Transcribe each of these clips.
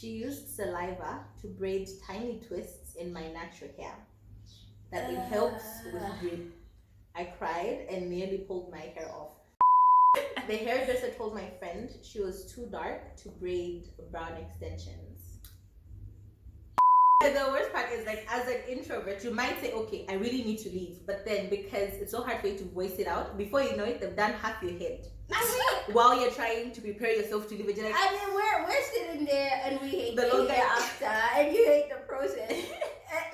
She used saliva to braid tiny twists in my natural hair. That it helps with grip. I cried and nearly pulled my hair off. The hairdresser told my friend she was too dark to braid brown extensions. The worst part is, like, as an introvert, you might say, okay, I really need to leave. But then, because it's so hard for you to voice it out, before you know it, they've done half your head. While you're trying to prepare yourself to leave, you're like, I mean, we're sitting there and we hate The the longer- after, and you hate the process.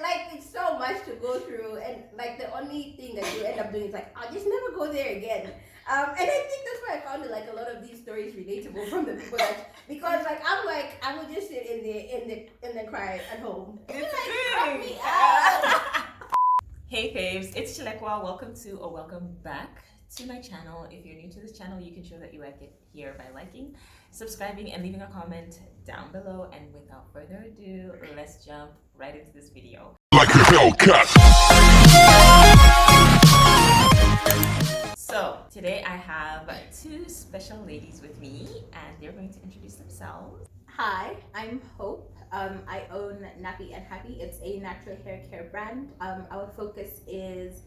Like, it's so much to go through, and like the only thing that you end up doing is like, I'll just never go there again. And I think that's why I found it, like, a lot of these stories relatable from the people that, because like I would just sit in there and then cry at home. It's Like, cut me out. Hey faves, it's Chilekwa. Welcome back to my channel. If you're new to this channel, you can show that you like it here by liking, subscribing, and leaving a comment down below. And without further ado, let's jump right into this video. Like a Hellcat. So today I have two special ladies with me, and they're going to introduce themselves. hi, I'm Hope. I own Nappy and Happy. It's a natural hair care brand. Our focus is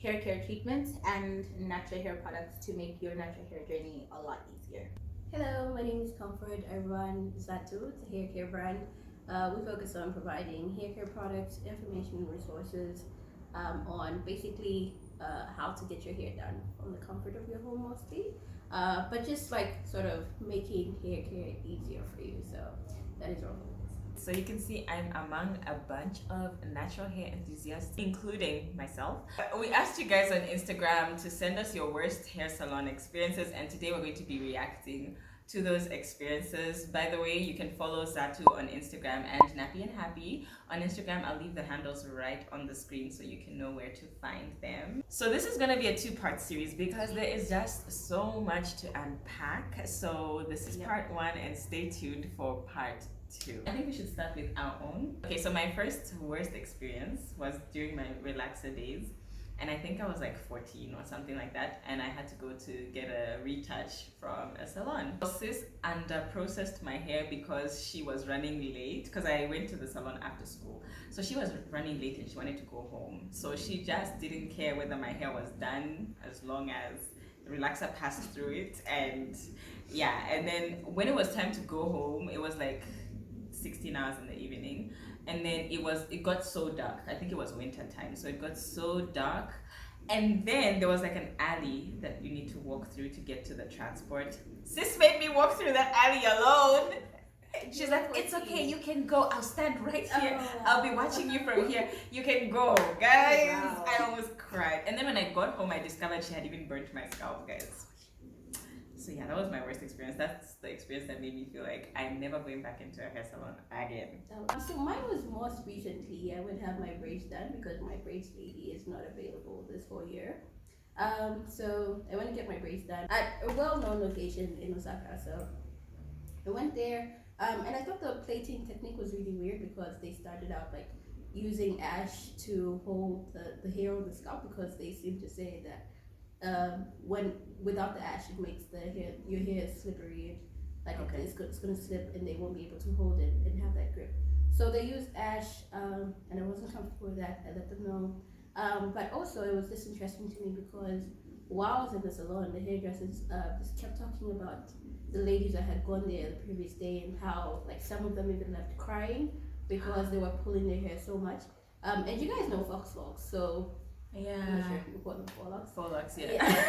hair care treatments and natural hair products to make your natural hair journey a lot easier. Hello, my name is Comfort. I run Zatu. It's a hair care brand. We focus on providing hair care products, information, and resources on basically how to get your hair done from the comfort of your home mostly. But just like sort of making hair care easier for you. So that is our focus. So you can see I'm among a bunch of natural hair enthusiasts, including myself. We asked you guys on Instagram to send us your worst hair salon experiences, and today we're going to be reacting to those experiences. By the way, you can follow Zatu on Instagram and Nappy and Happy on Instagram. I'll leave the handles right on the screen so you can know where to find them. So this is going to be a two-part series because there is just so much to unpack. So this is part one, and stay tuned for part two. I think we should start with our own. Okay, so my first worst experience was during my relaxer days, and I think I was like 14 or something like that, and I had to go to get a retouch from a salon. Sis under processed my hair because she was running late, because I went to the salon after school. So she was running late and she wanted to go home. So she just didn't care whether my hair was done as long as the relaxer passed through it. And yeah, and then when it was time to go home, it was like 16 hours in the evening, and then it got so dark. I think it was winter time, so it got so dark, and then there was like an alley that you need to walk through to get to the transport. Sis made me walk through that alley alone. She's like, it's okay, you can go, I'll stand right here, I'll be watching you from here, you can go, guys. Wow. I almost cried. And then when I got home, I discovered she had even burnt my scalp, guys. So yeah, that was my worst experience. That's the experience that made me feel like I'm never going back into a hair salon again. So mine was most recently. I would have my braids done because my braids lady is not available this whole year. So I went to get my braids done at a well-known location in Osaka. So I went there, and I thought the plaiting technique was really weird because they started out like using ash to hold the hair on the scalp, because they seem to say that when without the ash, it makes your hair slippery. Like, okay, it's gonna slip and they won't be able to hold it and have that grip. So they used ash, and I wasn't comfortable with that. I let them know. But also it was just interesting to me because while I was in the salon, the hairdressers just kept talking about the ladies that had gone there the previous day and how like some of them even left crying because they were pulling their hair so much. And you guys know fox locks, so yeah, I'm not sure if you call them forelock. Forelock, yeah.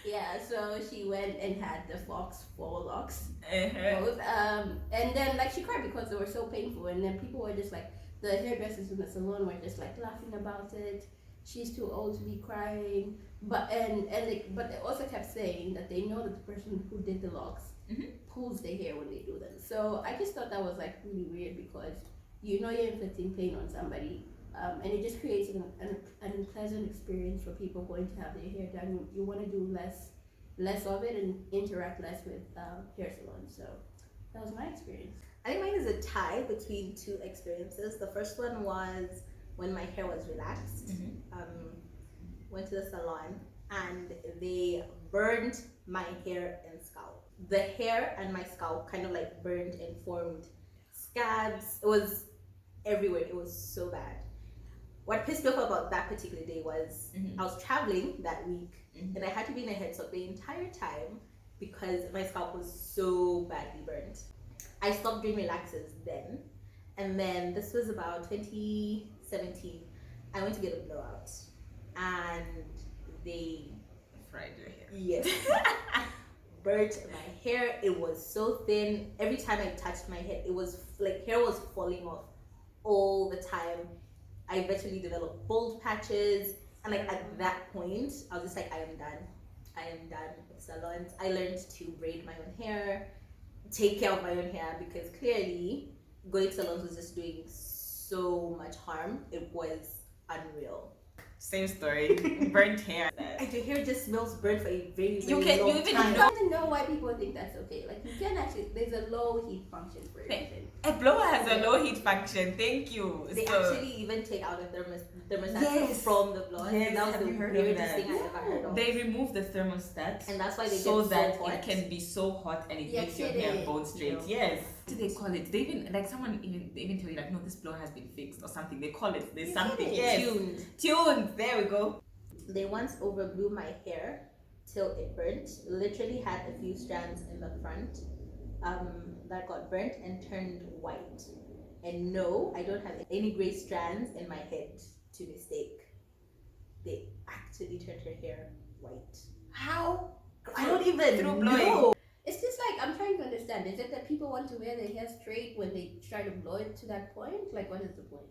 Yeah, so she went and had the fox forelocks. Uh-huh. Both. And then like she cried because they were so painful, and then people were just like, the hairdressers in the salon were just like laughing about it. She's too old to be crying. But but they also kept saying that they know that the person who did the locks pulls their hair when they do them. So I just thought that was like really weird because you know you're inflicting pain on somebody. And it just creates an unpleasant experience for people going to have their hair done. You want to do less of it and interact less with hair salons. So that was my experience. I think mine is a tie between two experiences. The first one was when my hair was relaxed. Went to the salon and they burned my hair and scalp. the hair and my scalp kind of like burned and formed scabs. It was everywhere. It was so bad. What pissed me off about that particular day was I was traveling that week and I had to be in a headset the entire time because my scalp was so badly burned. I stopped doing relaxers then, and then this was about 2017. I went to get a blowout, and they fried your hair. Yes. Burnt my hair. It was so thin. Every time I touched my head, it was like hair was falling off all the time. I eventually developed bald patches, and like at that point, I was just like, I am done. I am done with salons. I learned to braid my own hair, take care of my own hair, because clearly going to salons was just doing so much harm. It was unreal. Same story. Burnt hair. And your hair just smells burnt for a very, You very can- long you even- time. I don't know why people think that's okay. Like you can actually, there's a low heat function for everything. A blower has a low heat function. Thank you. They So- actually even take out a thermostat Yes. from the blower. Yes, That was have the you heard of weirdest that? thing I ever heard of. They remove the thermostat And that's why they so get that so hot. it can be so hot and it Yes, makes your it hair is. bone straight. No. Yes. What do they call it? They even like someone they even tell you like, no, this blower has been fixed or something. They call it. There's something. Yes. Tuned. There we go. They once overblew my hair till it burnt. Literally had a few strands in the front that got burnt and turned white. And no, I don't have any gray strands in my head to mistake. They actually turned her hair white. How? I don't even Through know. blowing. It's just like I'm trying to understand. Is it that people want to wear their hair straight when they try to blow it to that point? Like, what is the point?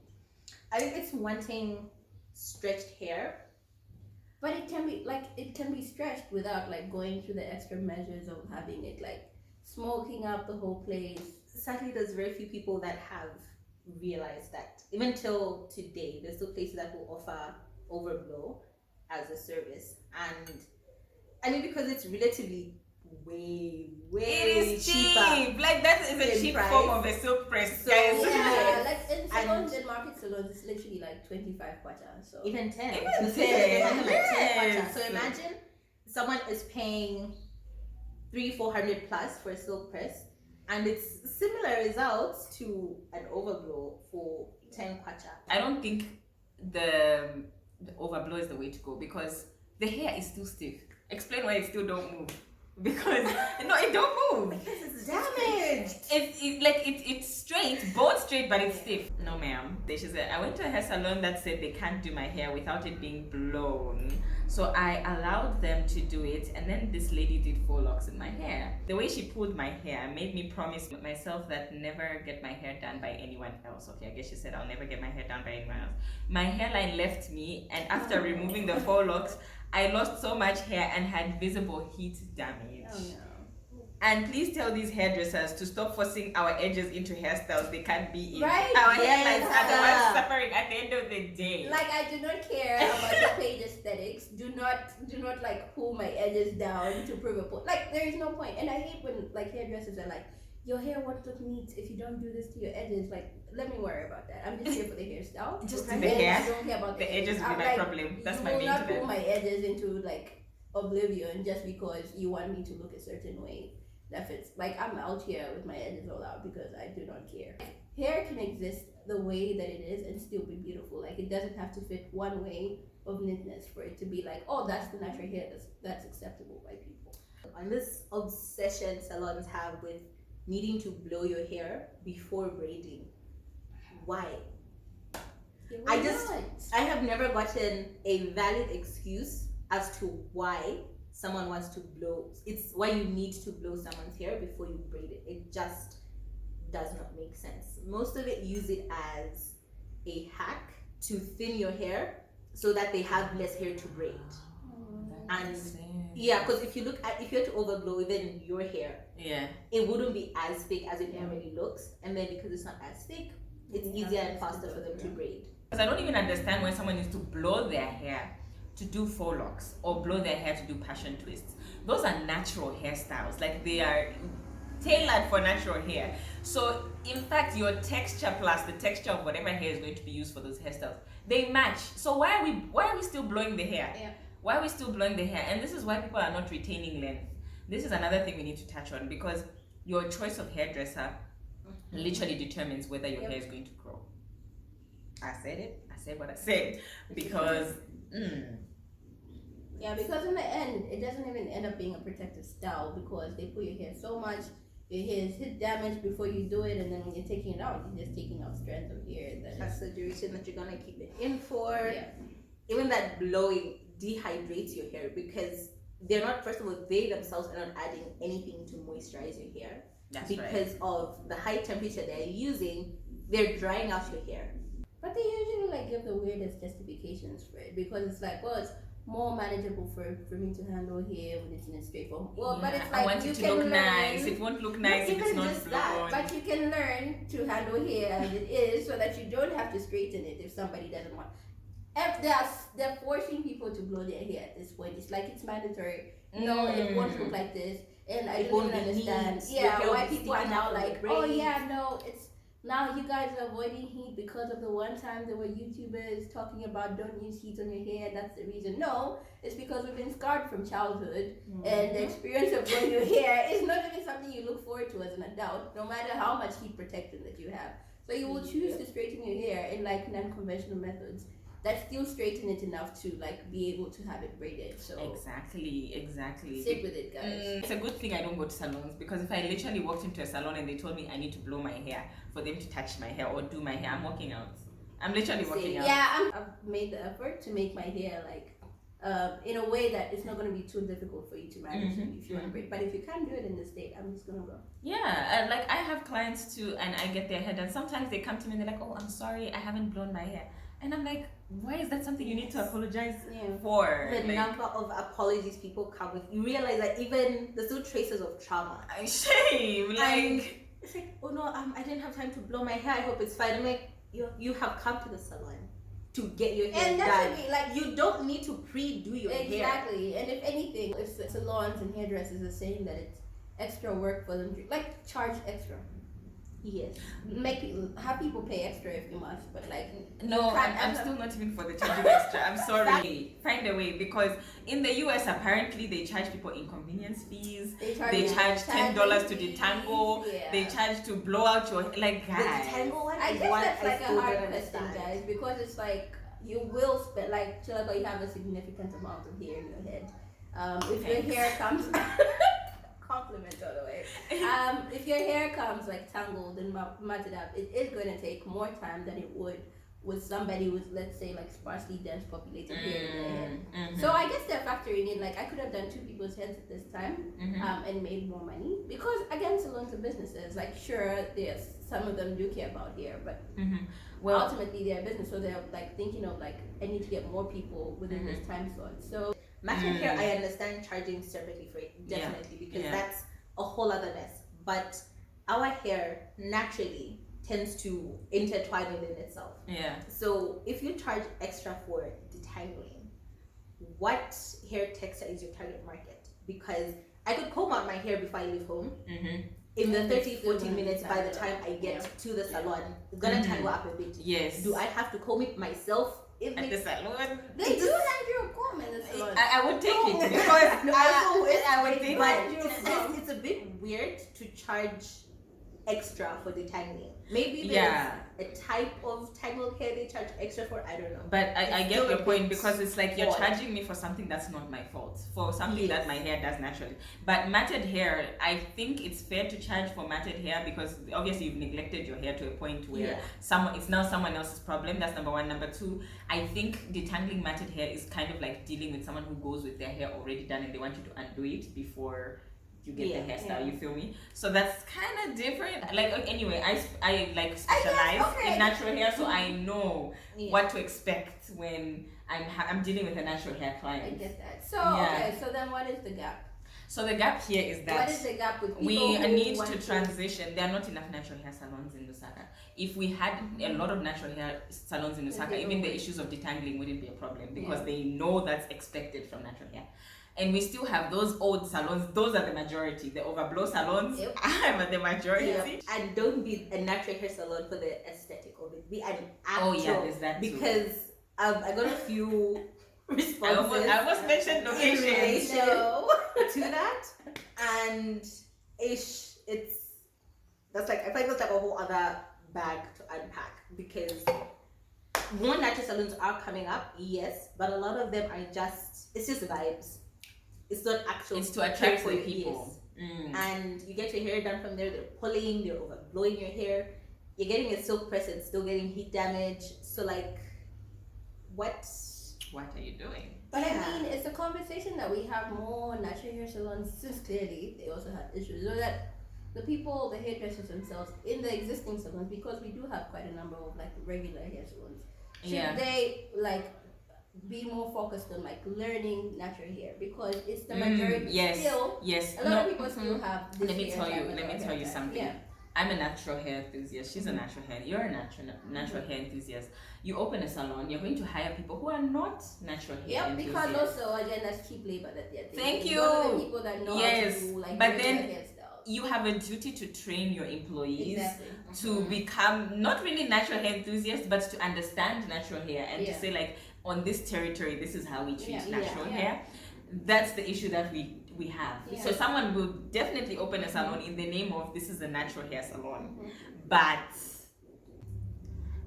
I think it's wanting stretched hair. But it can be stretched without like going through the extra measures of having it like smoking out the whole place. Sadly, there's very few people that have realized that. Even till today, there's still places that will offer overblow as a service. And I mean, because it's relatively way It is cheaper. cheap. Like that is a in cheap price. form of a silk press, So- guys. Yeah, like in salons And- and market salons, it's literally like 25 kwacha. So Even 10. Even The 10, like 10 yes. So imagine someone is paying 300-400 plus for a silk press, and it's similar results to an overblow for 10 kwacha. I don't think the overblow is the way to go because the hair is still stiff. Explain why it still don't move. Because no, it don't move. Because it's damaged. It's straight, bone straight, but it's stiff. No, ma'am. She said I went to a hair salon that said they can't do my hair without it being blown. So I allowed them to do it, and then this lady did 4 locks in my hair. The way she pulled my hair made me promise myself that never get my hair done by anyone else. Okay, I guess she said I'll never get my hair done by anyone else. My hairline left me, and after removing the 4 locks, I lost so much hair and had visible heat damage. oh no. And please tell these hairdressers to stop forcing our edges into hairstyles they can't be in. Right? Our Yes. hairlines are the ones suffering at the end of the day. Like I do not care about the page aesthetics. Do not like pull my edges down to prove a point. Like there is no point. And I hate when like hairdressers are like, your hair won't look neat if you don't do this to your edges. Like, let me worry about that. I'm just here for the hairstyle. Just And the hair. I don't care about The edges will I'm be my like, problem. That's you my will main not pull concern. my edges into like oblivion just because you want me to look a certain way that fits. Like I'm out here with my edges all out because I do not care. Hair can exist the way that it is and still be beautiful. Like it doesn't have to fit one way of neatness for it to be like, oh, that's the natural hair that's acceptable by people. And this obsession salons have with needing to blow your hair before braiding. Why? Yeah, I why just- not? I have never gotten a valid excuse as to why someone wants to blow. It's why you need to blow someone's hair before you braid it. It just does not make sense. Most of it use it as a hack to thin your hair so that they have less hair to braid. And yeah, because if you had to overblow even your hair, Yeah. it wouldn't be as thick as it already looks, and then because it's not as thick, it's Yeah, easier and it's to faster for blow, them to yeah. braid. Because I don't even understand why someone needs to blow their hair to do 4 locks or blow their hair to do passion twists. Those are natural hairstyles. Like they are tailored for natural hair. So in fact, your texture plus the texture of whatever hair is going to be used for those hairstyles, they match. So why are we still blowing the hair? Yeah. Why are we still blowing the hair? And this is why people are not retaining length. this is another thing we need to touch on, because your choice of hairdresser literally determines whether your hair is going to grow. I said it. I said what I said. Because yeah, because in the end, it doesn't even end up being a protective style, because they put your hair so much, your hair is hit damage before you do it, and then when you're taking it out, you're just taking out strands of hair. That's the duration that you're gonna keep it in for. Yeah. Even that blowing dehydrates your hair, because they're not, first of all, they themselves are not adding anything to moisturize your hair. that's Because right. of the high temperature they're using, they're drying out your hair. But they usually like give the weirdest justifications for it, because it's like, well, it's more manageable for me to handle hair when it's in a straight form. Well, but it's like I want you it to can look learn. nice. It won't look nice if even it's not just that, blown. But you can learn to handle hair as it is, so that you don't have to straighten it if somebody doesn't want. If they're forcing people to blow their hair at this point, it's like it's mandatory. No, it won't look like this, and I It don't won't even be understand. neat. Your Yeah, hair will why be people are sticking now out from like, the oh braids. yeah, no, it's now you guys are avoiding heat because of the one time there were YouTubers talking about don't use heat on your hair. That's the reason. No, it's because we've been scarred from childhood, and the experience of blowing your hair is not even something you look forward to as an adult, no matter how much heat protection that you have. So you will choose to straighten your hair in like non-conventional methods that still straighten it enough to like be able to have it braided. So Exactly. stick with it, guys. It's a good thing I don't go to salons, because if I literally walked into a salon and they told me I need to blow my hair for them to touch my hair or do my hair, I'm walking out. I'm literally walking out. Yeah, I've made the effort to make my hair like in a way that it's not going to be too difficult for you to manage if you want to braid. But if you can't do it in the state, I'm just going to go. Yeah, like I have clients too, and I get their hair done. Sometimes they come to me and they're like, "Oh, I'm sorry, I haven't blown my hair," and I'm like, "Why is that something you need to apologize for?" The Like, number of apologies people come with, you realize that even there's still traces of trauma. shame, like. It's like, oh no, I didn't have time to blow my hair. I hope it's fine. I'm like, you have come to the salon to get your hair And done. that's what like You don't need to pre-do your hair. exactly. And if anything, if salons and hairdressers are saying that it's extra work for them, to, like charge extra. Yes. Have people pay extra if you must, but like No, I'm still not even for the charging extra. I'm sorry. Find a way, because in the US apparently they charge people inconvenience fees. They charge $10 to detangle. Yeah. They charge to blow out your like The guys. detangle one I is guess one that's like still a hard don't question, understand. guys, because it's like you will spend like you have a significant amount of hair in your head. If your hair comes compliment all the way. If your hair comes like tangled and matted up, it is going to take more time than it would with somebody with, let's say, like sparsely dense populated hair in their head. So I guess they're factoring in, like I could have done 2 people's heads at this time and made more money, because again, salons are businesses. Like sure, there's some of them do care about hair, but Well, ultimately they're a business, so they're like thinking of like I need to get more people within this time slot. So Matching hair, I understand charging separately for it, definitely, because that's a whole other mess. But our hair naturally tends to intertwine within itself. yeah. So if you charge extra for detangling, what hair texture is your target market? Because I could comb out my hair before I leave home. In the 30-40 minutes by the time I get to the salon, it's gonna tangle up a bit. Yes. Do I have to comb it myself? At the salon? they do hand you a comb in the salon. I would take it, No. because No, I would take But it. it's a bit weird to charge extra for detangling. Maybe there's Yeah. a type of tangled hair they charge extra for. I don't know. But I It's get still your a point, bit because it's like you're odd. charging me for something that's not my fault, for something Yes. that my hair does naturally. But matted hair, I think it's fair to charge for matted hair, because obviously you've neglected your hair to a point where it's now someone else's problem. That's number one. Number two, I think detangling matted hair is kind of like dealing with someone who goes with their hair already done and they want you to undo it before you get the hairstyle. You feel me? So that's kind of different. Like anyway, I like specialize in natural hair, so I know what to expect when I'm dealing with a natural hair I client. get that. So okay, so then what is the gap? So the gap here is that What is the gap with people we who need want to transition. There are not enough natural hair salons in Lusaka. If we had a lot of natural hair salons in Lusaka, even the issues of detangling wouldn't be a problem, because they know that's expected from natural hair. And we still have those old salons. Those are the majority. The overblow salons, I'm at the majority. And don't be a natural hair salon for the aesthetic of it. Be an actual. Oh yeah, there's that too. Because I got a few responses. I almost mentioned in location. relation to that. And it's that's like, I feel like that's like a whole other bag to unpack, because more natural salons are coming up, yes, but a lot of them are just, it's just vibes. It's not actual. It's to attract for the your people. ears. And you get your hair done from there, they're pulling, they're overblowing your hair. You're getting a silk press and still getting heat damage. So like, what are you doing? But I mean, it's a conversation that we have more natural hair salons, since clearly they also have issues. So that the people, the hairdressers themselves in the existing salons, because we do have quite a number of like regular hair salons, should they like be more focused on like learning natural hair, because it's the majority still. Yes. A lot of people still have this. Let me tell you something. Yeah. I'm a natural hair enthusiast. She's a natural hair. You're a natural hair enthusiast. You open a salon, you're going to hire people who are not natural hair enthusiasts. Because also again, that's cheap labor that they're taking. Thank you. Those are the people that know how to do like but then hairstyles. You have a duty to train your employees Exactly. to become not really natural hair enthusiasts, but to understand natural hair and to say like, on this territory, this is how we treat natural hair. That's the issue that we have. So someone will definitely open a salon in the name of this is a natural hair salon, but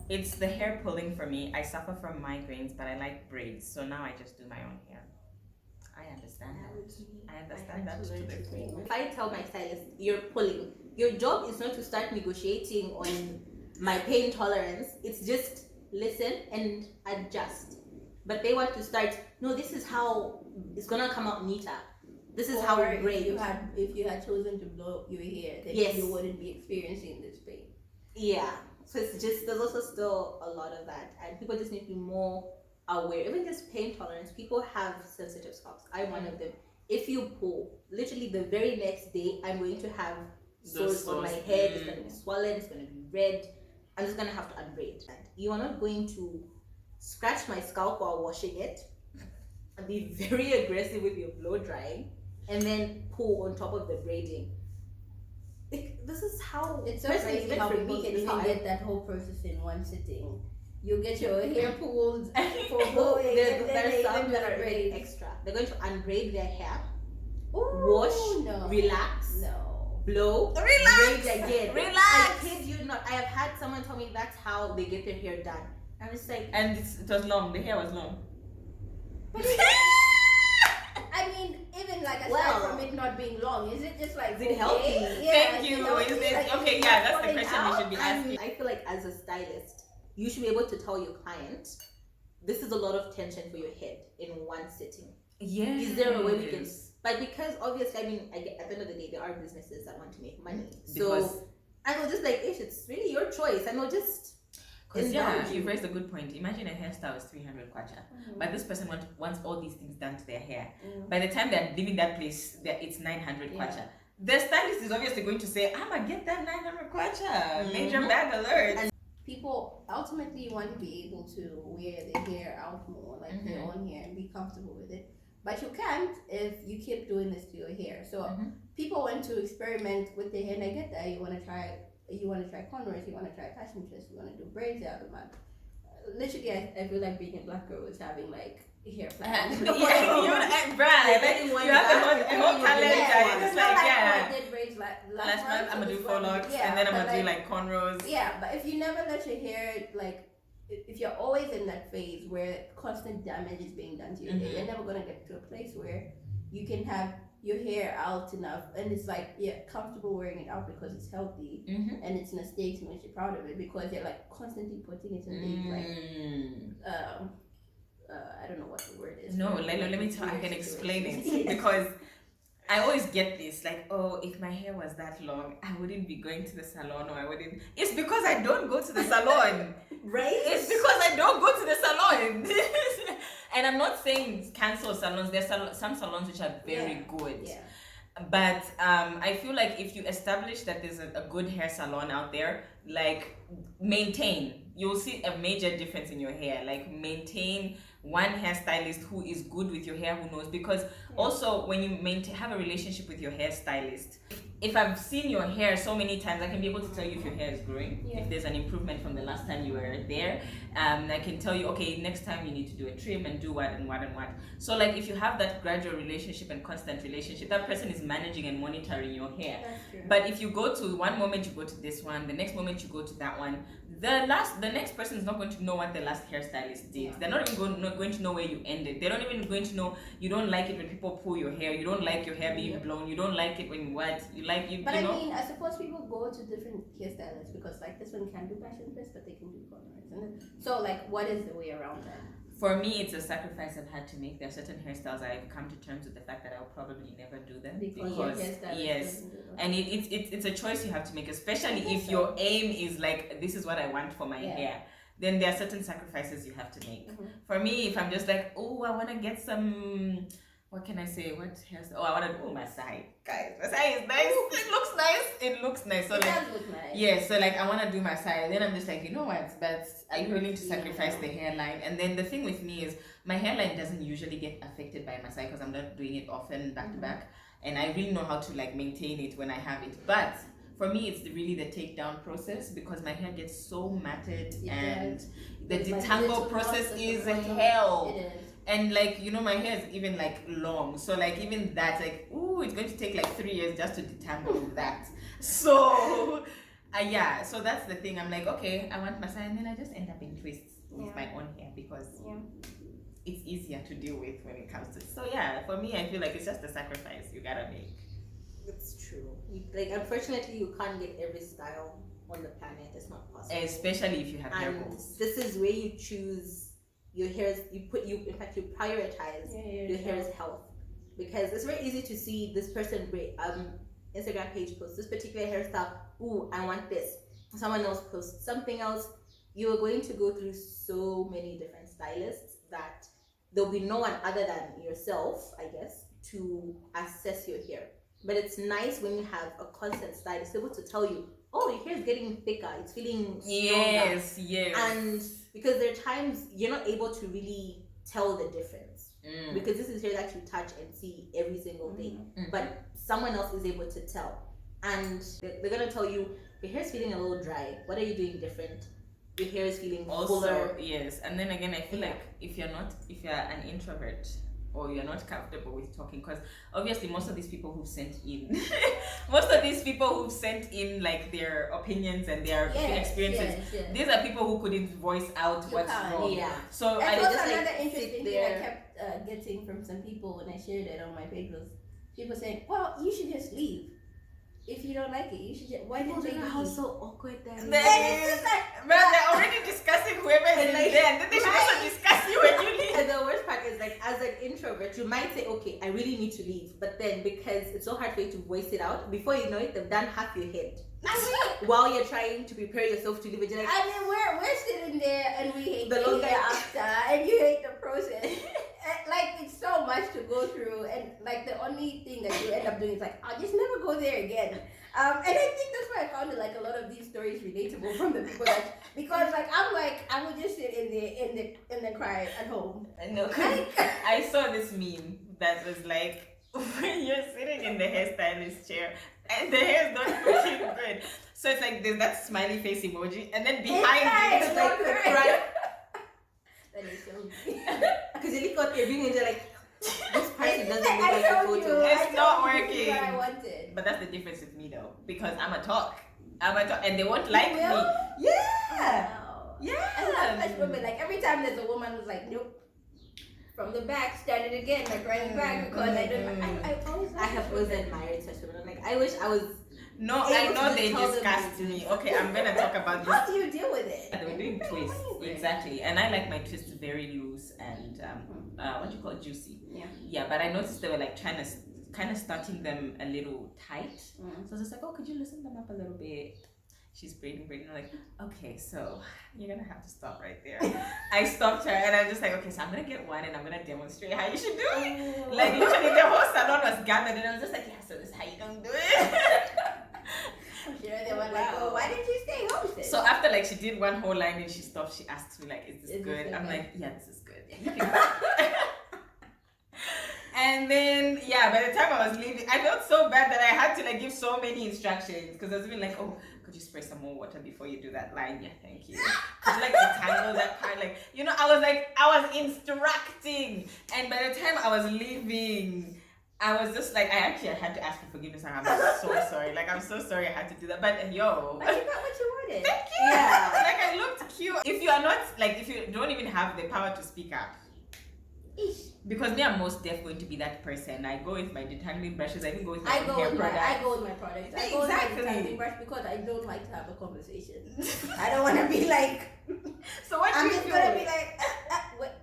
it's the hair pulling for me. I suffer from migraines, but I like braids, so now I just do my own hair. I understand that. I understand that to the degree. If I tell my stylist, you're pulling, your job is not to start negotiating on my pain tolerance. It's just listen and adjust. But they want to start, no, this is how it's gonna come out neater. This is how we braid. If you had chosen to blow your hair, then you wouldn't be experiencing this pain. Yeah. So it's just, there's also still a lot of that, and people just need to be more aware. Even just pain tolerance, people have sensitive scalps. I'm one of them. If you pull, literally the very next day, I'm going to have sores on my head. It's gonna be swollen. It's gonna be red. I'm just gonna have to unbraid. And you are not going to scratch my scalp while washing it and be very aggressive with your blow drying and then pull on top of the braiding. This is how it's so crazy how people can even get that whole process in one sitting. You get your hair pulled for blowing, there's some that are really extra. They're going to unbraid their hair, wash, relax, blow, relax, braid again. Relax. I kid you not. I have had someone tell me that's how they get their hair done. I'm just like, and it was long. The hair was long. But I mean, even like aside from it not being long, is it just like is it healthy? Yeah, thank you. Is it like, okay? Yeah, that's the question you should be asking. I feel like as a stylist, you should be able to tell your client, this is a lot of tension for your head in one sitting. Yes. Is there a way we can? But because obviously, I mean, at the end of the day, there are businesses that want to make money. So I know, just like it's really your choice. I know, just. Because you've raised a good point. Imagine a hairstyle is 300 kwacha, but this person wants all these things done to their hair. By the time they're leaving that place, it's 900 kwacha. The stylist is obviously going to say, "I'ma get that 900 kwacha, major bag alert." And people ultimately want to be able to wear their hair out more, like their own hair, and be comfortable with it. But you can't if you keep doing this to your hair. So people want to experiment with their hair, and I get that. You want to try cornrows, you want to try passion twists, you want to do braids out of the month. Literally, I feel like being a black girl is having like hair plans. You have a whole calendar. It's like, I did braids last month. I'm gonna do 4 locks, and then I'm gonna do like cornrows. Yeah, but if you never let your hair, like, if you're always in that phase where constant damage is being done to your hair, you're never gonna get to a place where you can have your hair out enough, and it's like comfortable wearing it out because it's healthy and it's in a state in which you're proud of it, because you're like constantly putting it in these I don't know what the word is. No, let me tell. I can explain it because I always get this like, oh, if my hair was that long, I wouldn't be going to the salon, or I wouldn't. It's because I don't go to the salon, right? It's because I don't go to the salon. And I'm not saying cancel salons. There's some salons which are very good. Yeah. But I feel like if you establish that there's a good hair salon out there, like maintain. you'll see a major difference in your hair. Like maintain one hairstylist who is good with your hair, who knows, because also when you have a relationship with your hairstylist, if I've seen your hair so many times, I can be able to tell you if your hair is growing, if there's an improvement from the last time you were there. I can tell you, okay, next time you need to do a trim and do what and what and what. So like if you have that gradual relationship and constant relationship, that person is managing and monitoring your hair. That's true. But if you go to one moment, you go to this one, the next moment you go to that one, the next person is not going to know what the last hairstylist did. They're not even going to know where you ended. They're not even going to know you don't like it when people pull your hair. You don't like your hair being blown. You don't like it when what you like. But you know? I mean, I suppose people go to different hairstylists because like this one can do passion twists, but they can do cornrows. And so like, what is the way around that? For me, it's a sacrifice I've had to make. There are certain hairstyles I've come to terms with the fact that I'll probably never do them Because your hairstylist doesn't do them. and it's a choice you have to make, especially if your aim is like, this is what I want for my hair. Then there are certain sacrifices you have to make. For me, if I'm just like, oh, I want to get some, what can I say? What hairstyle? Oh, I want to do my side, guys. My side is nice. It looks nice. It looks nice. So it like, does look nice. yeah. So like, I want to do my side. Then I'm just like, you know what? But are you willing to sacrifice the hairline? And then the thing with me is, my hairline doesn't usually get affected by my side because I'm not doing it often back to back, and I really know how to like maintain it when I have it. But for me, it's really the takedown process because my hair gets so matted and the detangle process is hell. It is. And like, you know, my hair is even like long. So like even that, like, ooh, it's going to take like 3 years just to detangle that. So yeah, so that's the thing. I'm like, okay, I want my side, and then I just end up in twists with my own hair because it's easier to deal with when it comes to. So yeah, for me, I feel like it's just a sacrifice you gotta make. It's true. Like, unfortunately, you can't get every style on the planet. It's not possible. Especially if you have hair And goals. this is where you choose your hair's. You prioritize your hair's health, because it's very easy to see this person Instagram page posts this particular hairstyle. Ooh, I want this. Someone else posts something else. You are going to go through so many different stylists that there'll be no one other than yourself, I guess, to assess your hair. But it's nice when you have a constant stylist able to tell you, oh, your hair is getting thicker, it's feeling stronger. Yes. And because there are times you're not able to really tell the difference, because this is hair that you touch and see every single day, but someone else is able to tell, and they're gonna tell you your hair is feeling a little dry. What are you doing different? Your hair is feeling fuller. Yes, and then again, I feel like if you're an introvert, or you're not comfortable with talking, because obviously most of these people who've sent in like their opinions and their experiences, these are people who couldn't voice out what's wrong. So and I also just like another interesting thing there. I kept getting from some people when I shared it on my page was people saying, well, you should just leave. If you don't like it, you should just, why didn't they How leave? so awkward that Then it's just like, but they're already discussing whoever is in there, and then they should also discuss you when you leave. And the worst part is, like, as an introvert, you might say, okay, I really need to leave, but then because it's so hard for you to voice it out, before you know it, they've done half your head. While you're trying to prepare yourself to leave, you're like, I mean, we're sitting there and we hate The the longer- after, and you hate the process. Like, it's so much to go through, and like the only thing that you end up doing is like, I'll just never go there again. And I think that's why I found like a lot of these stories relatable from the people that, because like I would just sit in the cry at home. I know, 'cause I saw this meme that was like, when you're sitting in the hairstylist chair and the hair's not looking good, so it's like there's that smiley face emoji, and then behind it, it's like the cry. That is so me. Because you look what they're doing and you're like, this person doesn't look I like a told you, photo. It's I told not you working. What I wanted. but that's the difference with me though, because I'm a talk, and they won't like me. Will? Yeah, Wow. yeah. I love such women. Like every time there's a woman who's like, nope. From the back, stand it again, like running back because I don't. I have always admired such women. I'm like, I wish I was. No, I able to know just they tell them disgust to- me. Okay, I'm gonna talk about this. How do you deal with it? They were doing twists, exactly, and I like my twists very loose and what do you call it, juicy. Yeah, but I noticed they were like trying to kind of starting them a little tight. So I was just like, oh, could you loosen them up a little bit? She's braiding. I'm like, okay, so you're gonna have to stop right there. I stopped her and I'm just like, okay, so I'm gonna get one and I'm gonna demonstrate how you should do it. Like literally the whole salon was gathered and I was just like, yeah, so this is how you gonna do it. I'm sure they were like, oh, why did you stay home? So after remember like she did one whole line and she stopped. She asked me like, "Is this good?" I'm like, "Yeah, this is good." You can And then by the time I was leaving, I felt so bad that I had to like give so many instructions because I was even like, "Oh, could you spray some more water before you do that line?" Yeah, thank you. Could you like detangle that part? Like, I was instructing, and by the time I was leaving, I was just like, I had to ask for forgiveness. And I'm so sorry. Like, I'm so sorry I had to do that. But But you got what you wanted. thank you. Yeah. Like, I looked cute. If you are not like, if you don't even have the power to speak up. Because me, I'm most definitely going to be that person. I go with my detangling brushes. I even go with my hair products. I go with my products. I go with Exactly. my detangling brush because I don't like to have a conversation. I don't want to be like. So what I'm do you just feel? gonna be like, what?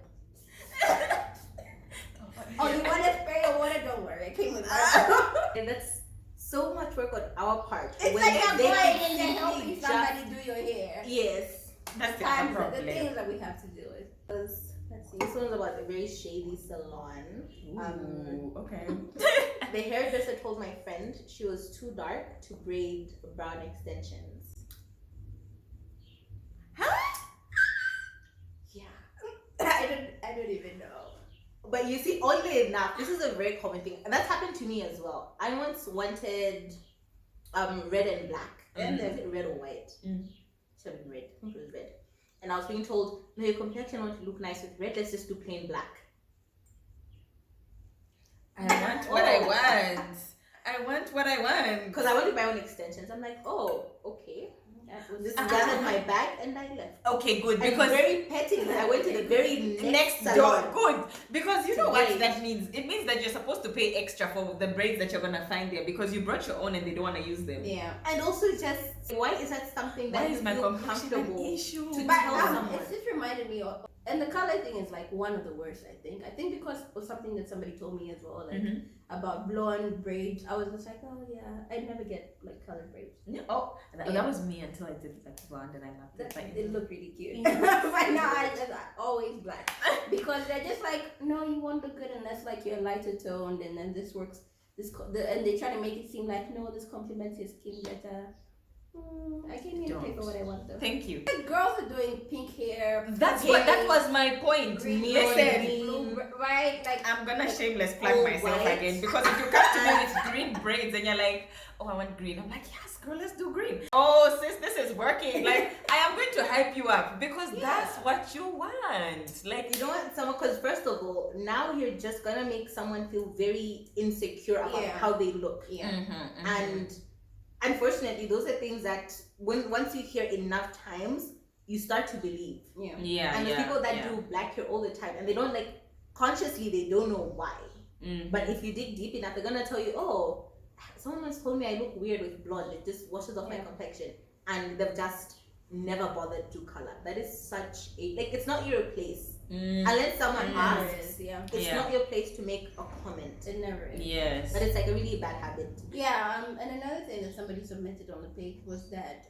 Oh, you want to spray your water? Don't worry, I came with water. And that's so much work on our part. It's when like I'm they going could and then easily helping just- somebody do your hair. Yes. That's the Times other the problem. things that we have to deal with. Let's see. This one's about a very shady salon. Ooh, okay. The hairdresser told my friend she was too dark to braid brown extensions. Huh? Yeah. I don't even know. But you see, oddly enough, this is a very common thing. And that's happened to me as well. I once wanted red and black. And then red or white. Should have been red. I think it was red. And I was being told, no, your complexion won't look nice with red, let's just do plain black. I want what I want. I want what I want. Because I wanted my own extensions. I'm like, oh, okay. Just gathered my bag and I left. Okay, good. And Because very petty. I went to the very next salon. door, good. Because you know To what braid. that means? It means that you're supposed to pay extra for the braids that you're gonna find there because you brought your own and they don't want to use them. Yeah. And also just, why is that something that Why you is my feel complexion comfortable an issue? to But tell someone? it just reminded me of, and the color thing is like one of the worst. I think because of something that somebody told me as well, like about blonde braids. I was just like, oh yeah, I never get like colored braids. Yeah. Oh, that was me until I did like blonde and I loved it. It looked really cute. But now I always black because they're just like, no, you won't look good unless like you're lighter toned, and then this works. And they try to make it seem like no, this complements your skin better. I came here to pay for what I want though. Thank you. Like, girls are doing pink hair. That was my point. Green, Listen, blue, right? Like I'm gonna shameless plug myself white. again because if you come to me with green braids and you're like, oh, I want green, I'm like, yes, girl, let's do green. Oh, sis, this is working. Like, I am going to hype you up because that's what you want. Like, You don't want someone, because first of all, now you're just gonna make someone feel very insecure about how they look. And unfortunately, those are things that once you hear enough times, you start to believe. And the people that do black hair all the time, and they don't like consciously, they don't know why. But if you dig deep enough, they're gonna tell you, oh, someone once told me I look weird with blonde. It just washes off my complexion, and they've just never bothered to color. That is such a it's not your place. Unless someone asks, it's not your place to make a comment. It never is. yes. But it's like a really bad habit. And another thing that somebody submitted on the page was that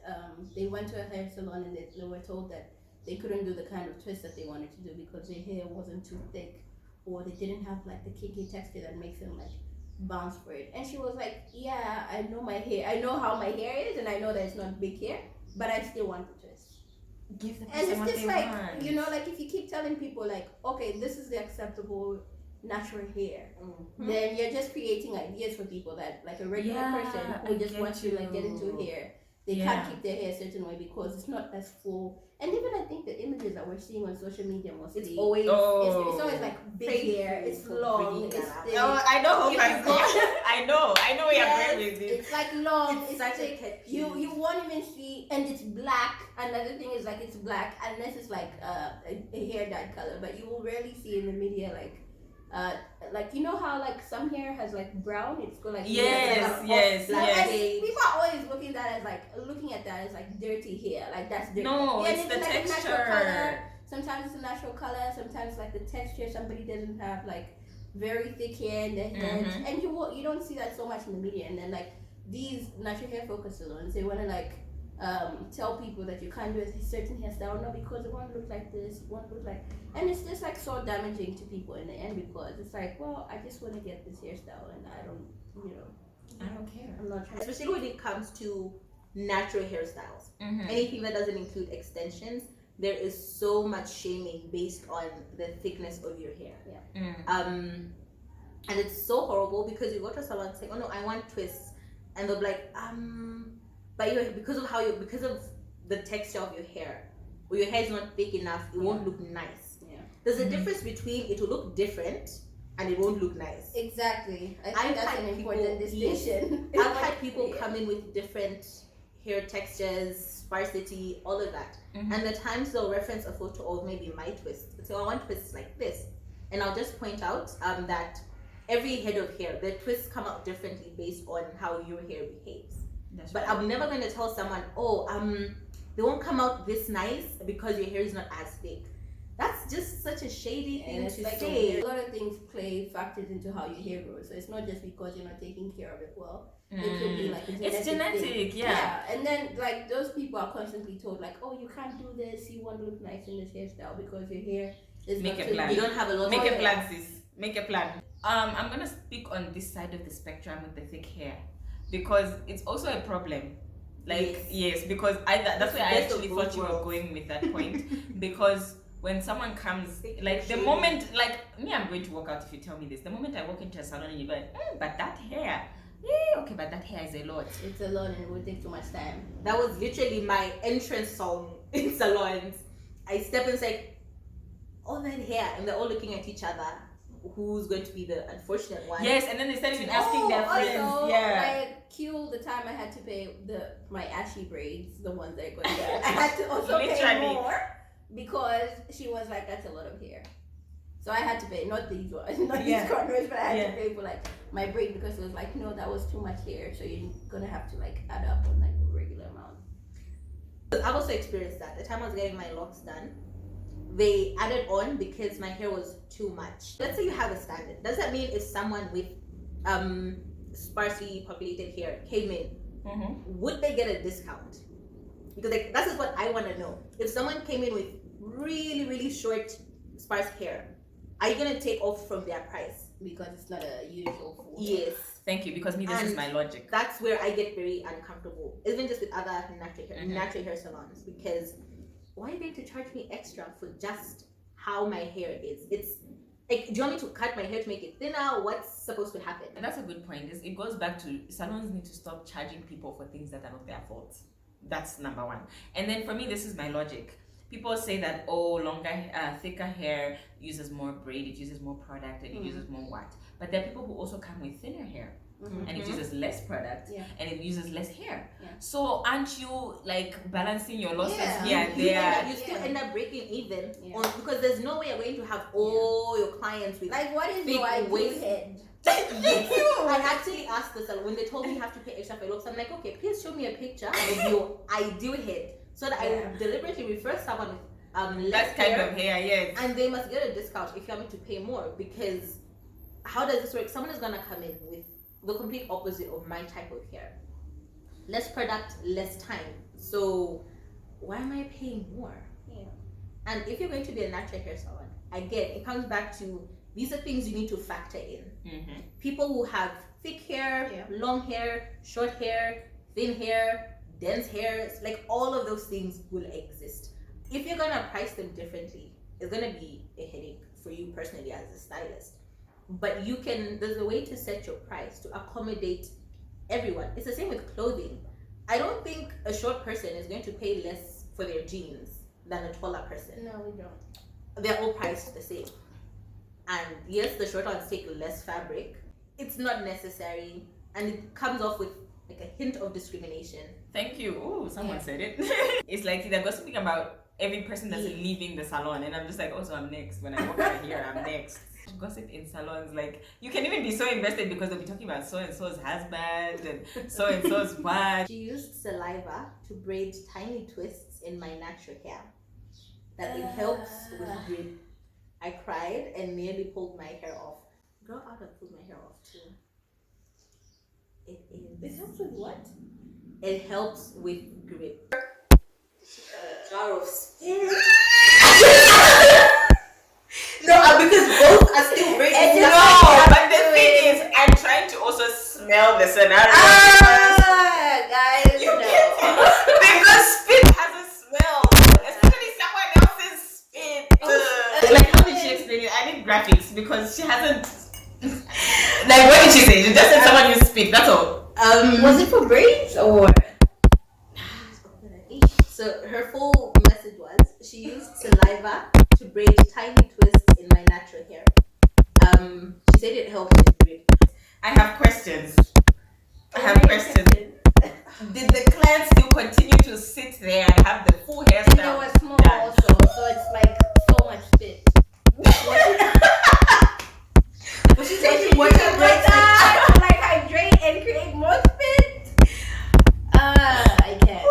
they went to a hair salon and they were told that they couldn't do the kind of twist that they wanted to do because their hair wasn't too thick, or they didn't have like the kinky texture that makes them like bounce for it. And she was like, yeah, I know my hair, I know how my hair is, and I know that it's not big hair, but I still want the twist. Give them And it's what just they like, want. you know, like if you keep telling people like, okay, this is the acceptable natural hair, then you're just creating ideas for people that like a regular person who just wants to like get into hair, they can't keep their hair a certain way because it's not as full. And even I think the images that we're seeing on social media mostly, It's always it's always like big Thank hair, you it's for long, bringing it's that up. thick. Oh, I know. If you go- I know we Yes, are great with this. it's like long, It's it's such a thick. pet You peeve. won't even see, and it's black. Another thing is like it's black unless it's like a hair dyed color, but you will rarely see in the media like you know how like some hair has like brown, it's got like Yes, like, yes, like, yes. and people are always looking at that as like dirty hair, like that's dirty. No, Yeah, it's the like a natural texture. color. Sometimes it's a natural color. Sometimes like the texture. Somebody doesn't have like very thick hair in their head, and you don't see that so much in the media. And then like these natural hair focus salons, they want to like tell people that you can't do a certain hairstyle, no, because it won't look like this, it won't look like, and it's just like so damaging to people in the end because it's like, well, I just want to get this hairstyle and I don't care. I don't care. I'm not trying. Especially when it comes to natural hairstyles. Anything that doesn't include extensions, there is so much shaming based on the thickness of your hair. And it's so horrible because you go to a salon saying, "Oh no, I want twists," and they'll be like, but because of the texture of your hair, or your hair is not thick enough, it won't look nice. There's a difference between it will look different and it won't look nice. Exactly. I think that's an important distinction. I've had people come in with different hair textures, sparsity, all of that. And the times they'll reference a photo of maybe my twist. So I want twists like this. And I'll just point out that every head of hair, the twists come out differently based on how your hair behaves. But I'm never going to tell someone, they won't come out this nice because your hair is not as thick. That's just such a shady thing to say. A lot of things play factors into how your hair grows. So it's not just because you're not taking care of it well. It could be like a genetic thing. Yeah. And then like those people are constantly told like, oh, you can't do this. You won't look nice in this hairstyle because your hair is Make a plan. You don't have a lot. Make a plan, sis. Make a plan. I'm gonna speak on this side of the spectrum with the thick hair because it's also a problem. Like yes because that's why I actually thought you were going with that point because when someone comes, like the moment, like me, I'm going to walk out if you tell me this. The moment I walk into a salon and you go, but that hair, okay, but that hair is a lot. It's a lot and it would take too much time. That was literally my entrance song in salons. I step in and say, all that hair, and they're all looking at each other. Who's going to be the unfortunate one? Yes, and then they start even asking their friends. Also, like the time I had to pay my ashy braids, the ones that go together. I had to also pay more. Because she was like, that's a lot of hair. So I had to pay, not these ones, not these corners, but I had to pay for like my braid because it was like, no, that was too much hair. So you're gonna have to like add up on like a regular amount. I've also experienced that. The time I was getting my locks done, they added on because my hair was too much. Let's say you have a standard. Does that mean if someone with sparsely populated hair came in, would they get a discount? Because like, that is what I want to know. If someone came in with really, really short, sparse hair, are you going to take off from their price? Because it's not a usual food. Yes. Thank you, because this is my logic. That's where I get very uncomfortable, even just with other natural hair salons, because why are you going to charge me extra for just how my hair is? It's like, do you want me to cut my hair to make it thinner? What's supposed to happen? And that's a good point. It goes back to salons need to stop charging people for things that are not their fault. That's number one. And then for me, this is my logic. People say that, thicker hair uses more braid, it uses more product, and it uses more what. But there are people who also come with thinner hair, and it uses less product, and it uses less hair. So aren't you like balancing your losses here and there? You still end up breaking even because there's no way you're going to have all your clients with like what is your ideal head? Thank you. I actually asked the salon when they told me you have to pay extra for looks. I'm like, okay, please show me a picture of your ideal head so that I will deliberately refer someone with less kind of hair, yes. And they must get a discount if you want me to pay more, because how does this work? Someone is gonna come in with the complete opposite of my type of hair. Less product, less time. So why am I paying more? And if you're going to be a natural hair salon, again, it comes back to these are things you need to factor in. People who have thick hair, long hair, short hair, thin hair, dense hair, like all of those things will exist. If you're gonna price them differently, it's gonna be a headache for you personally as a stylist. But there's a way to set your price to accommodate everyone. It's the same with clothing. I don't think a short person is going to pay less for their jeans than a taller person. No, we don't. They're all priced the same. And yes, the short ones take less fabric. It's not necessary, and it comes off with like a hint of discrimination. Thank you. Oh, someone said it. It's like they're gossiping about every person that's leaving the salon, and I'm just like, so I'm next. When I walk out here, I'm next. Gossip in salons, like you can even be so invested because they'll be talking about so and so's husband and so's wife. She used saliva to braid tiny twists in my natural hair. That it helps with grip. I cried and nearly pulled my hair off. Girl, I would have pulled my hair off too. It helps with what? It helps with grip. Jar of spit. No, because both are still braided. No, but the thing is, I'm trying to also smell the scenario. Guys, You can't Like, how did she explain it? I need graphics because she hasn't. Like, what did she say? She just said someone used spit. That's all. Was it for braids or? So her full message was she used saliva to braid tiny twists in my natural hair. She said it helped with braid. I have questions. Did the client still continue to sit there and have the full And it hairstyle? was small also, so it's like so much spit. Was she So taking she water used breaks? that to like hydrate and create more spit. I can't.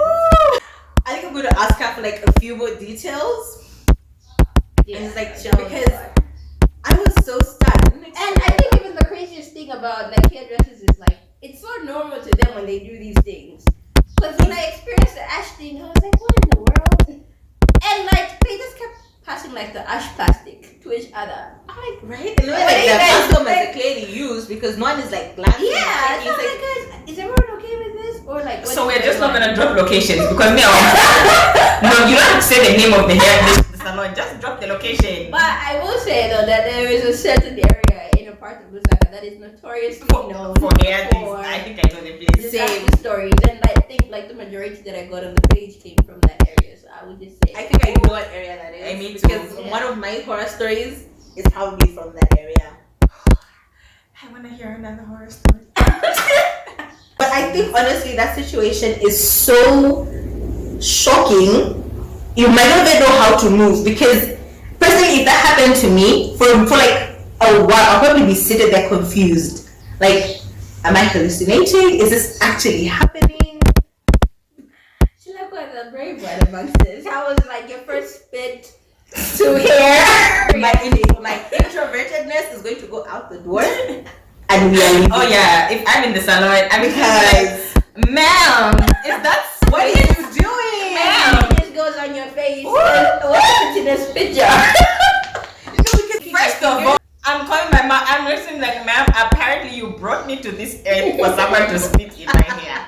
I think I'm going to ask her for like a few more details. Yeah, and it's like, that was because hard. I was so stunned. And I think even the craziest thing about like hairdressers is like it's so normal to them when they do these things. Because when I experienced the ash thing, I was like, what in the world? And like they just kept passing like the ash plastic to each other. I'm like, Right? And Like, like the like, custom like- is clearly used because one is like glass. yeah. and So it's I'm like, guys, is everyone okay with this? Or like, what So is we're just not going on? gonna drop locations because me, I want No, you don't have to say the name of the salon. Just drop the location. But I will say though that there is a certain area in a part of Lusaka that is notoriously known For hair things, I think I know the place. disaster stories, and I think like the majority that I got on the page came from that area. So I would just say I think I know what area that is. Me too. Because Yeah. one of my horror stories is probably from that area. I wanna hear another horror story. But I think honestly that situation is so shocking. You might not even know how to move because personally if that happened to me for like a while I'll probably be sitting there confused. Like, am I hallucinating? Is this actually happening? Sheila was a brave one amongst this. How was like your first spit to hair? My introvertedness is going to go out the door and we are leaving. Oh yeah, if I'm in the salon, I mean, Because ma'am, is that what are you doing? Ma'am. It just goes on your face. And what's in a spit jar? First of all, I'm calling my mom. I'm listening like, ma'am, apparently you brought me to this earth for someone to spit in my hair.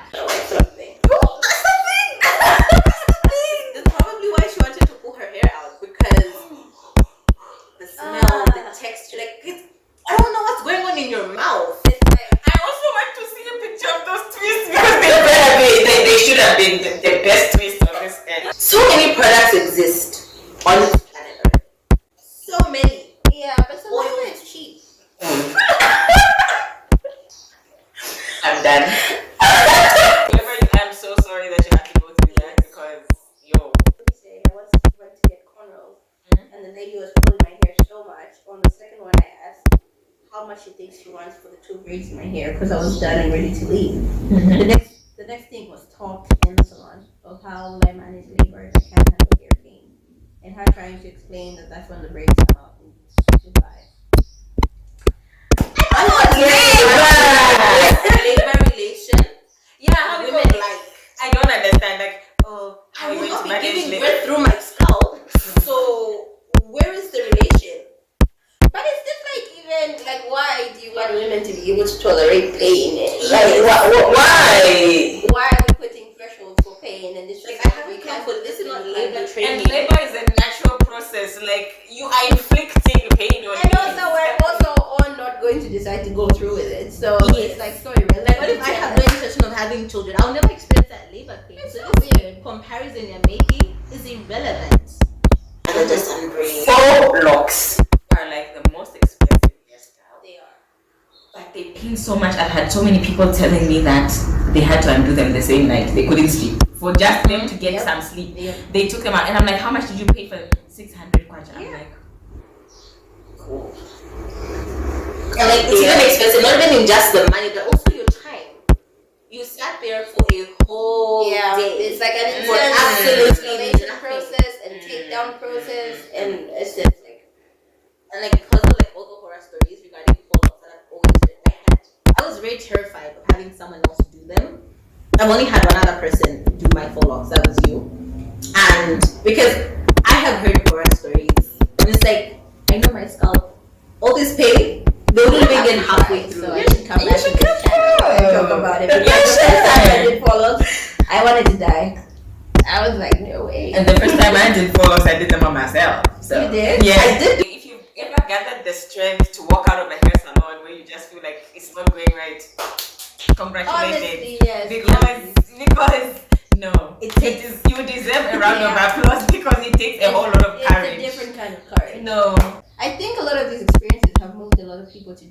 That's probably why she wanted to pull her hair out because the smell, the texture, like I don't know what's going on in your mouth. I also want to see a picture of those twists because they should have been the best twist on this earth. So many products exist on this planet Earth. So many. Yeah, but Saliva is cheap. I'm done. I'm so sorry that you had to go through that because, yo. Let me say, I once went to get cornrows, and the lady was pulling my hair so much. On the second one, I asked how much she thinks she wants for the 2 braids in my hair because I was done and ready to leave. The next thing was talk in the salon of how will I manage labor if I can't handle hair pain, and her trying to explain that that's when the braids come out. Goodbye. Labor relation. Yeah, how Women people, like. I don't understand. Like, oh, how I are you will going not to be manage giving labor? birth through my scalp. So where is the relation? But it's just like even like why do you want women to be able to tolerate pain? Like why? Why are we putting thresholds for pain? And it's Like just I we haven't can't come for this is not labor And training. labor is a natural process. Like, you are inflicting pain on And me. also we're also all not going to decide to go through with it. So Yes. it's like so irrelevant. Like what if I have no intention of having children? I'll never experience that labor pain. It's So so this weird. comparison you're making is irrelevant. And I just unbraid. 4 locks are like the most expensive hairstyle. They are. But they pain so much. I've had so many people telling me that they had to undo them the same night. They couldn't sleep. For just them to get Yep. some sleep. Yep. They took them out. And I'm like, how much did you pay for 600 kwacha? I'm Yeah. like, Cool. And like it's even expensive, not even in just the money, but also your time. You sat there for a whole Yeah, day. it's like an For intense absolutely installation nothing. process and takedown process, and it's just like And like because of like all the horror stories regarding fall-offs that I've always read, I was very terrified of having someone else do them. I've only had one other person do my fall-offs, that was you. And because I have heard horror stories, and it's like I know my scalp, all this pain, they wouldn't even get halfway through. So I should come back to this channel and talk about it. Because Yes, the first time I did follow, I wanted to die. I was like, no way. and the first time I did follows, I did them on myself. So You did? Yeah, I did. If you've ever gathered the strength to walk out of a hair salon where you just feel like it's not going right, congratulations. Honestly, yes. Because no, It takes you deserve a round of applause because it takes a whole lot of courage. It's a different kind of courage. No. I think a lot of these experiences have moved a lot of people to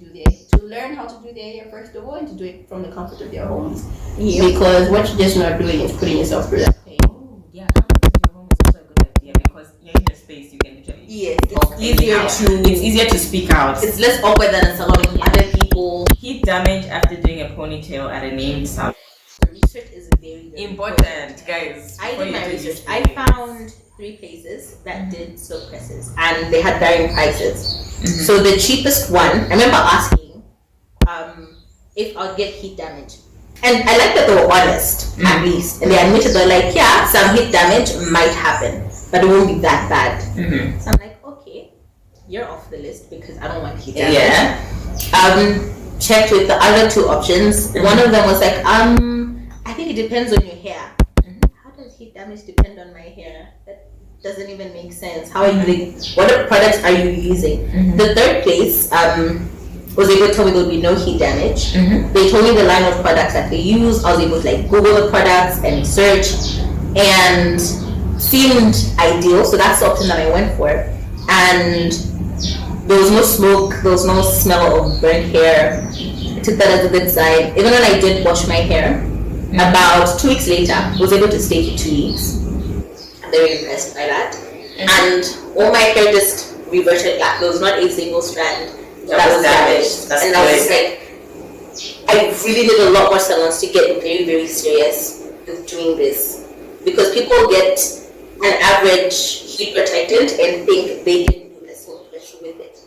learn how to do their hair first of all, and to do it from the comfort of their homes. Yeah. Because what you're just not doing is putting yourself through that pain. Oh, yeah, comfort in your home is also a good idea because you're in your space, you can literally Yes, talk it's easier anyhow. to. It's easier to speak out. It's less awkward than a salon with other people. Heat damage after doing a ponytail at a named salon. Research is very, very Important, guys. I before did you my do research. these I things. found 3 places that did silk presses, and they had varying prices. Mhm. So the cheapest one, I remember asking if I'll get heat damage, and I like that they were honest at least, and they admitted they're like, yeah, some heat damage might happen, but it won't be that bad. Mhm. So I'm like, okay, you're off the list because I don't want heat damage. Yeah. Checked with the other 2 options. One of them was like, I think it depends on your hair. How does heat damage depend on my hair? That doesn't even make sense. How are you like, what products are you using? The third place was able to tell me there would be no heat damage. They told me the line of products that they use. I was able to like Google the products and search, and seemed ideal. So that's the option that I went for. And there was no smoke, there was no smell of burnt hair. I took that as a good sign. Even when I did wash my hair, about 2 weeks later, I was able to stay for 2 weeks. I'm very impressed by that. And all my hair just reverted back. There was not a single strand that was damaged. That's and I was like, I really need a lot more salons to get very, very serious with doing this. Because people get an average heat protectant and think they can do this whole pressure with it.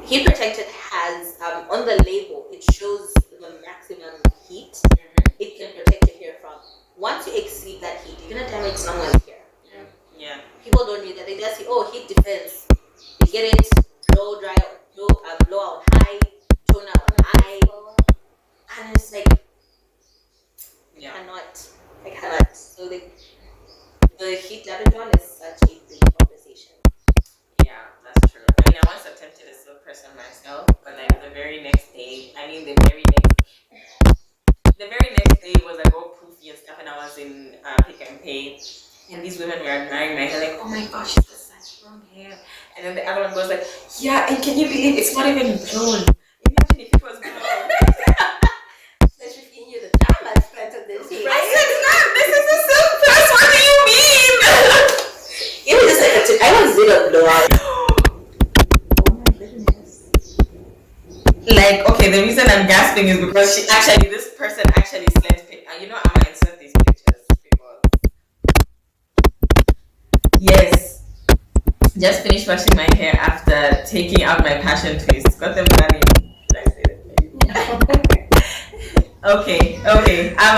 Heat protectant has, on the label, it shows the maximum heat it can protect your hair from. Once you exceed that heat, you're gonna damage someone's hair. Yeah. People don't read that. They just say, oh, heat defense. You get it, blow out high, tone out high. And it's like, Yeah. I cannot. So the heat damage one is such a big conversation. Yeah, that's true. I mean, I once attempted a silk press on myself, but like the very next day was like all poofy and stuff, and I was in Pick and Pay, and these women were admiring my hair, like, oh my gosh, she's got such long hair. And then the other one goes like, yeah, and can you believe it's not even blown? Imagine if it was blown. Let's just give you the time I spent on this hair. I said, ma'am, this is a silk press. What do you mean? It was just like, I was zero blowout. Oh my goodness. Like, okay, the reason I'm gasping is because this person actually sent you know, I'm gonna insert these pictures because yes, just finished washing my hair after taking out my passion twist. Got them running. Did I say that? Okay. I'm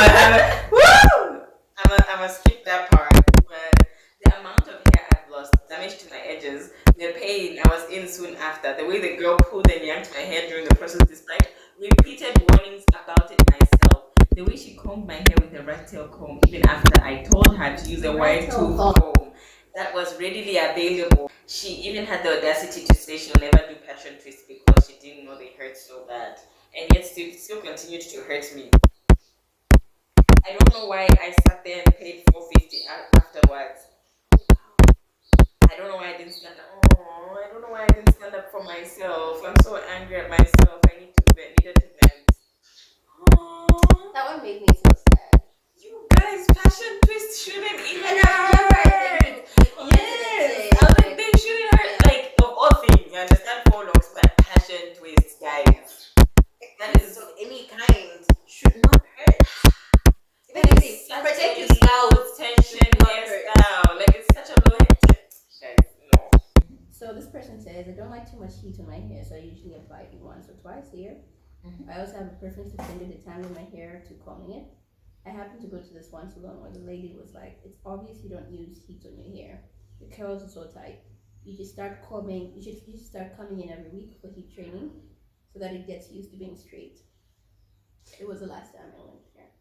gonna skip that part. But the amount of hair I've lost, damage to my edges, the pain I was in soon after, the way the girl pulled and yanked my hair during the process, despite repeated warnings about it myself, the way she combed my hair with a rat tail comb, even after I told her to use a wide tooth comb that was readily available. She even had the audacity to say she'll never do passion twists because she didn't know they hurt so bad, and yet still continued to hurt me. I don't know why I sat there and paid $4.50 afterwards. I don't know why I didn't stand up. Oh, I don't know why I didn't stand up for myself. I'm so angry at myself. I needed to vent. Oh, That one made me so sad. you guys, passion twist shouldn't even hurt. Yes, I was like, they shouldn't hurt. Like, of all things, you understand 4 locks, but passion twist, guys. That is of any kind should not hurt. Even if they protect your scalp, tension hairstyle. Like, it's such a low head. Guys, no. So this person says, I don't like too much heat on my hair, so I usually apply it once or twice a year. I also have a preference to spending the time with my hair to combing it. I happened to go to this one salon where the lady was like, it's obvious you don't use heat on your hair. The curls are so tight. You just start combing, you should start coming in every week for heat training so that it gets used to being straight. It was the last time I went there.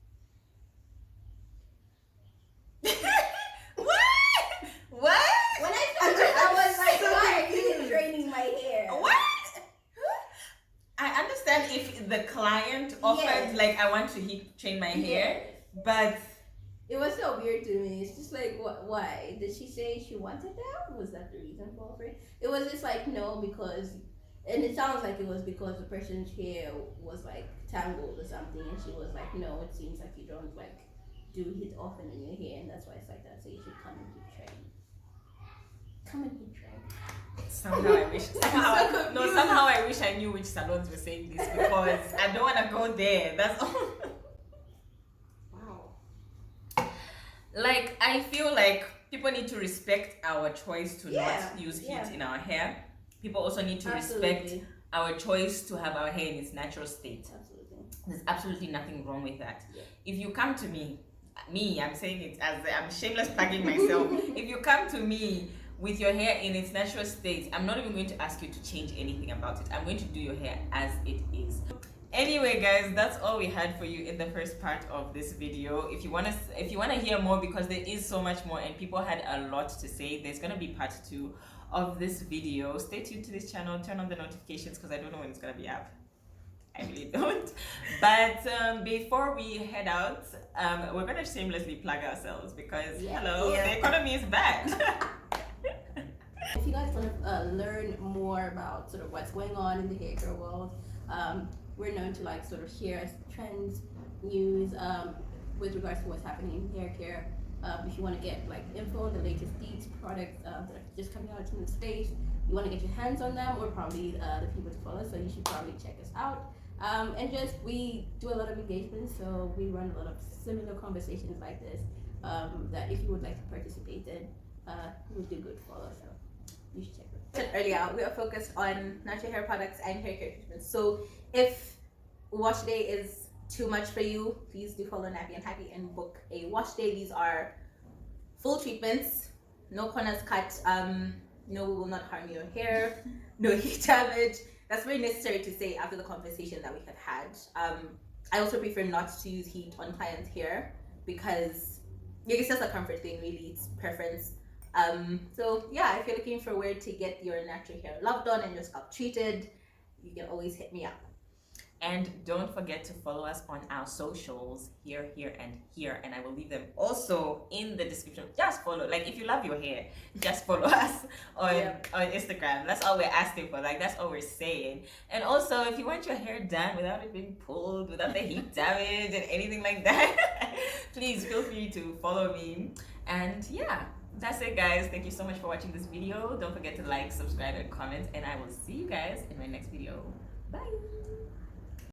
What? like I want to heat train my hair, but it was so weird to me. It's just like, what? Why did she say she wanted that? Was that the reason for it? It was just like no, because, and it sounds like it was because the person's hair was like tangled or something, and she was like, no, it seems like you don't like do heat often in your hair, and that's why it's like that. So you should come and heat train. Come and heat train. somehow I wish somehow I wish I knew which salons were saying this, because I don't want to go there. That's all. Like, I feel like people need to respect our choice to not use heat in our hair. People also need to respect our choice to have our hair in its natural state. Absolutely. There's absolutely nothing wrong with that. If you come to me, I'm saying it as I'm shameless plugging myself. If you come to me with your hair in its natural state, I'm not even going to ask you to change anything about it. I'm going to do your hair as it is. Anyway, guys, that's all we had for you in the first part of this video. If you wanna hear more, because there is so much more and people had a lot to say, there's gonna be part 2 of this video. Stay tuned to this channel, turn on the notifications, because I don't know when it's gonna be up. I really don't. But before we head out, we're gonna shamelessly plug ourselves, because the economy is bad. If you guys want to learn more about sort of what's going on in the hair care world, we're known to like sort of share trends, news with regards to what's happening in hair care. If you want to get like info on the latest beats, products that are just coming out in the space, you want to get your hands on them, or probably the people to follow, so you should probably check us out. And just, we do a lot of engagements, so we run a lot of similar conversations like this, that if you would like to participate in, would do good follow, so you should check it. Earlier, we are focused on natural hair products and hair care treatments. So if wash day is too much for you, please do follow Nappy and Happy and book a wash day. These are full treatments, no corners cut, no, we will not harm your hair, no heat damage. That's very necessary to say after the conversation that we have had. I also prefer not to use heat on clients' hair, because it's just a comfort thing, really. It's preference. So yeah, if you're looking for where to get your natural hair loved on and your scalp treated, you can always hit me up. And don't forget to follow us on our socials, here, and here. And I will leave them also in the description. Just follow. Like, if you love your hair, just follow us on Instagram. That's all we're asking for. Like, that's all we're saying. And also, if you want your hair done without it being pulled, without the heat damage and anything like that, please feel free to follow me. And yeah, that's it, guys. Thank you so much for watching this video. Don't forget to like, subscribe, and comment. And I will see you guys in my next video. Bye.